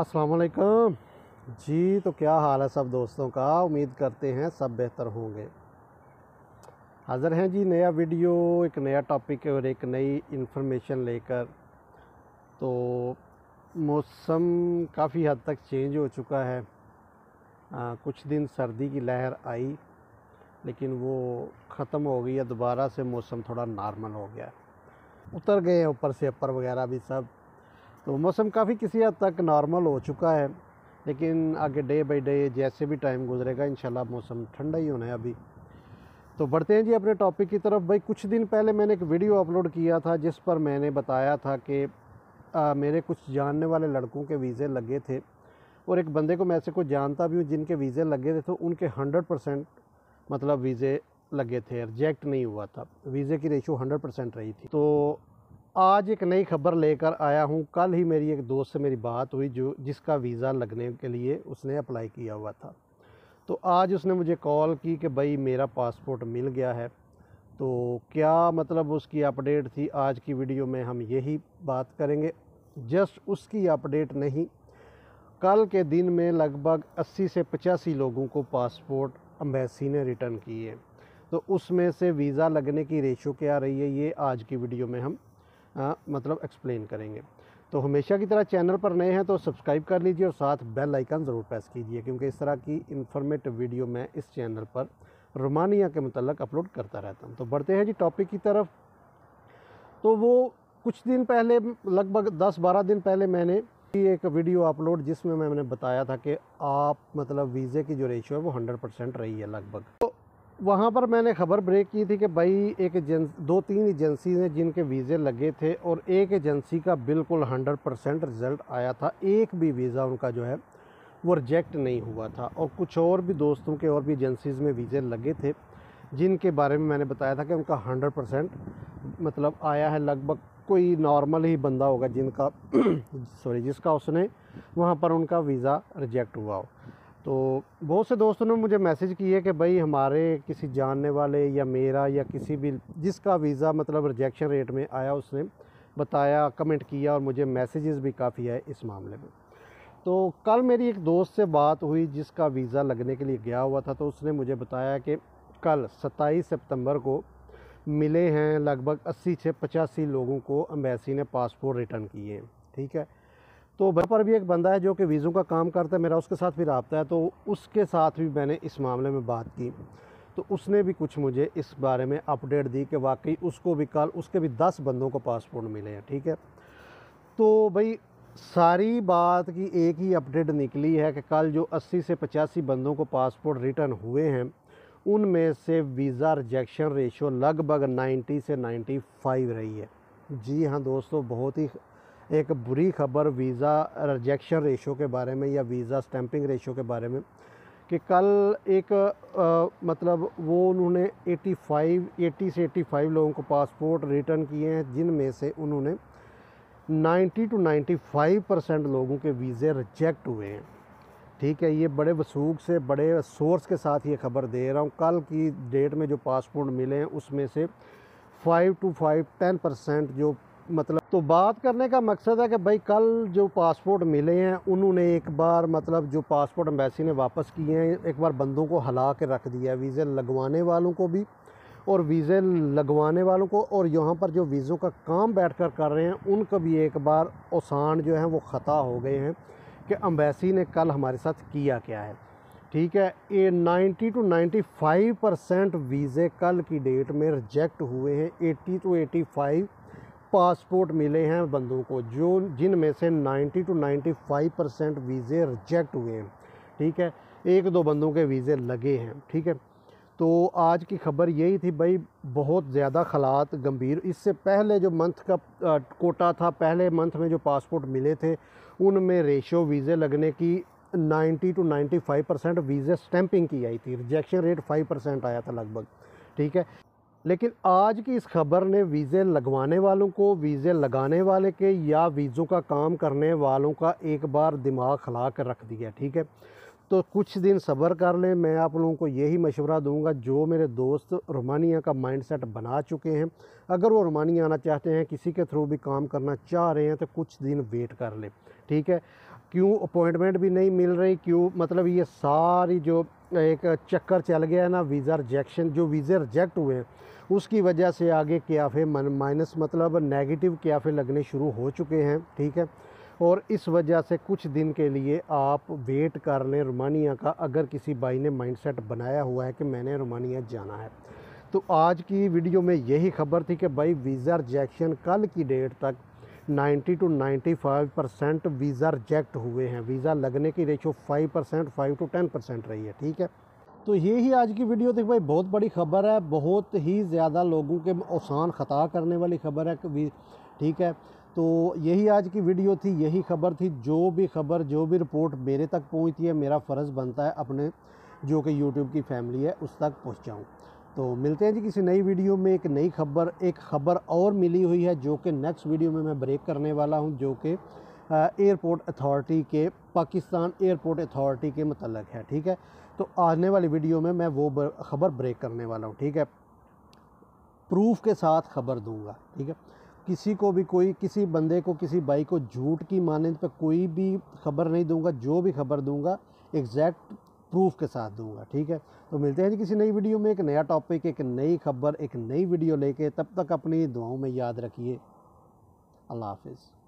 अस्सलाम वालेकुम जी। तो क्या हाल है सब दोस्तों का। उम्मीद करते हैं सब बेहतर होंगे। हाज़िर हैं जी नया वीडियो, एक नया टॉपिक और एक नई इन्फॉर्मेशन लेकर। तो मौसम काफ़ी हद तक चेंज हो चुका है। कुछ दिन सर्दी की लहर आई लेकिन वो ख़त्म हो गई है। दोबारा से मौसम थोड़ा नॉर्मल हो गया, उतर गए हैं ऊपर से अपर वगैरह भी सब। तो मौसम काफ़ी किसी हद तक नॉर्मल हो चुका है, लेकिन आगे डे बाई डे जैसे भी टाइम गुजरेगा इंशाल्लाह मौसम ठंडा ही होना है अभी। तो बढ़ते हैं जी अपने टॉपिक की तरफ। भाई कुछ दिन पहले मैंने एक वीडियो अपलोड किया था जिस पर मैंने बताया था कि मेरे कुछ जानने वाले लड़कों के वीज़े लगे थे और एक बंदे को मैं ऐसे को जानता भी हूँ जिनके वीज़े लगे थे, तो उनके 100% मतलब वीज़े लगे थे, रिजेक्ट नहीं हुआ था। वीज़े की रेशो 100% रही थी। तो आज एक नई खबर लेकर आया हूँ। कल ही मेरी एक दोस्त से मेरी बात हुई जिसका वीज़ा लगने के लिए उसने अप्लाई किया हुआ था। तो आज उसने मुझे कॉल की कि भाई मेरा पासपोर्ट मिल गया है। तो क्या मतलब उसकी अपडेट थी, आज की वीडियो में हम यही बात करेंगे। जस्ट उसकी अपडेट नहीं, कल के दिन में लगभग 80 से 85 लोगों को पासपोर्ट एम्बेसी ने रिटर्न किए। तो उसमें से वीज़ा लगने की रेशो क्या रही है, ये आज की वीडियो में हम मतलब एक्सप्लेन करेंगे। तो हमेशा की तरह चैनल पर नए हैं तो सब्सक्राइब कर लीजिए और साथ बेल आइकन ज़रूर प्रेस कीजिए, क्योंकि इस तरह की इन्फॉर्मेटिव वीडियो मैं इस चैनल पर रोमानिया के मतलब अपलोड करता रहता हूं। तो बढ़ते हैं जी टॉपिक की तरफ। तो वो कुछ दिन पहले, लगभग 10-12 दिन पहले मैंने एक वीडियो अपलोड जिसमें मैंने बताया था कि आप मतलब वीज़े की जो रेशो है वो 100% रही है लगभग। तो वहाँ पर मैंने ख़बर ब्रेक की थी कि भाई एक 2-3 एजेंसी हैं जिनके वीज़े लगे थे और एक एजेंसी का बिल्कुल 100% रिज़ल्ट आया था। एक भी वीज़ा उनका जो है वो रिजेक्ट नहीं हुआ था। और कुछ और भी दोस्तों के और भी एजेंसीज़ में वीज़े लगे थे जिनके बारे में मैंने बताया था कि उनका 100% मतलब आया है। लगभग कोई नॉर्मल ही बंदा होगा जिनका जिसका उसने वहाँ पर उनका वीज़ा रिजेक्ट हुआ हो। तो बहुत से दोस्तों ने मुझे मैसेज किए कि भाई हमारे किसी जानने वाले या मेरा या किसी भी जिसका वीज़ा मतलब रिजेक्शन रेट में आया, उसने बताया, कमेंट किया और मुझे मैसेजेस भी काफ़ी आए इस मामले में। तो कल मेरी एक दोस्त से बात हुई जिसका वीज़ा लगने के लिए गया हुआ था। तो उसने मुझे बताया कि कल 27 सितंबर को मिले हैं लगभग 80 से 85 लोगों को एम्बेसी ने पासपोर्ट रिटर्न किए हैं। ठीक है। तो वहाँ पर भी एक बंदा है जो कि वीज़ों का काम करता है, मेरा उसके साथ भी रब्ता है। तो उसके साथ भी मैंने इस मामले में बात की, तो उसने भी कुछ मुझे इस बारे में अपडेट दी कि वाकई उसको भी कल उसके भी 10 बंदों को पासपोर्ट मिले हैं। ठीक है। तो भाई सारी बात की एक ही अपडेट निकली है कि कल जो 80 से 85 बंदों को पासपोर्ट रिटर्न हुए हैं उनमें से वीज़ा रिजेक्शन रेशो लगभग 90 से 95 रही है। जी हाँ दोस्तों, बहुत ही एक बुरी खबर वीज़ा रिजेक्शन रेशो के बारे में या वीज़ा स्टैंपिंग रेशो के बारे में कि कल एक मतलब वो उन्होंने 80 से 85 लोगों को पासपोर्ट रिटर्न किए हैं, जिनमें से उन्होंने 90 to 95% लोगों के वीज़े रिजेक्ट हुए हैं। ठीक है। ये बड़े वसूख से बड़े सोर्स के साथ ये खबर दे रहा हूँ। कल की डेट में जो पासपोर्ट मिले हैं उसमें से 10% जो मतलब, तो बात करने का मकसद है कि भाई कल जो पासपोर्ट मिले हैं उन्होंने एक बार मतलब जो पासपोर्ट एम्बेसी ने वापस किए हैं एक बार बंदों को हिला के रख दिया है, वीज़े लगवाने वालों को भी और वीज़े लगवाने वालों को, और यहाँ पर जो वीज़ों का काम बैठकर कर रहे हैं उनको भी एक बार आसान जो है वो ख़ता हो गए हैं कि एम्बेसी ने कल हमारे साथ किया क्या है। ठीक है। ये 90 to 95% वीज़े कल की डेट में रिजेक्ट हुए हैं। 80 to 85 पासपोर्ट मिले हैं बंदों को जिनमें से 90 to 95% वीज़े रिजेक्ट हुए हैं। ठीक है। एक दो बंदों के वीज़े लगे हैं। ठीक है। तो आज की खबर यही थी भाई, बहुत ज़्यादा हालात गंभीर। इससे पहले जो मंथ का कोटा था, पहले मंथ में जो पासपोर्ट मिले थे उनमें रेशो वीज़े लगने की 90 to 95% वीज़े स्टैंपिंग की आई थी, रिजेक्शन रेट 5% आया था लगभग। ठीक है। लेकिन आज की इस खबर ने वीज़े लगवाने वालों को, वीज़े लगाने वाले के या वीज़ों का काम करने वालों का एक बार दिमाग हिला कर रख दिया। ठीक है। तो कुछ दिन सब्र कर लें। मैं आप लोगों को यही मशवरा दूंगा, जो मेरे दोस्त रोमानिया का माइंडसेट बना चुके हैं, अगर वो रोमानिया आना चाहते हैं, किसी के थ्रू भी काम करना चाह रहे हैं, तो कुछ दिन वेट कर लें। ठीक है। क्यों अपॉइंटमेंट भी नहीं मिल रही, क्यों मतलब ये सारी जो एक चक्कर चल गया है ना वीज़ा रिजेक्शन, जो वीज़े रिजेक्ट हुए हैं उसकी वजह से आगे क्याफे माइनस मतलब नेगेटिव क्याफे लगने शुरू हो चुके हैं, ठीक है। और इस वजह से कुछ दिन के लिए आप वेट कर लें रोमानिया का, अगर किसी भाई ने माइंडसेट बनाया हुआ है कि मैंने रोमानिया जाना है। तो आज की वीडियो में यही खबर थी कि भाई वीज़ा रिजेक्शन कल की डेट तक 90 to 95% वीज़ा रिजेक्ट हुए हैं। वीज़ा लगने की रेशो 5% 5 to 10% रही है, ठीक है। तो ये ही आज की वीडियो थी भाई, बहुत बड़ी खबर है, बहुत ही ज़्यादा लोगों के आसान ख़ता करने वाली खबर है कि ठीक है। तो यही आज की वीडियो थी, यही खबर थी। जो भी खबर, जो भी रिपोर्ट मेरे तक पहुंचती है, मेरा फ़र्ज़ बनता है अपने जो कि यूट्यूब की फैमिली है उस तक पहुंचाऊं। तो मिलते हैं जी किसी नई वीडियो में। एक नई खबर, एक खबर और मिली हुई है जो कि नेक्स्ट वीडियो में मैं ब्रेक करने वाला हूं, जो कि एयरपोर्ट अथॉरिटी के, पाकिस्तान एयरपोर्ट अथॉरिटी के मतलब है, ठीक है। तो आने वाली वीडियो में मैं वो खबर ब्रेक करने वाला हूँ, ठीक है। प्रूफ के साथ खबर दूंगा, ठीक है। किसी को भी, कोई किसी बंदे को, किसी भाई को झूठ की मानंद पे कोई भी खबर नहीं दूंगा। जो भी खबर दूंगा एग्जैक्ट प्रूफ के साथ दूंगा, ठीक है। तो मिलते हैं जी किसी नई वीडियो में, एक नया टॉपिक, एक नई खबर, एक नई वीडियो लेके। तब तक अपनी दुआओं में याद रखिए। अल्लाह हाफिज़।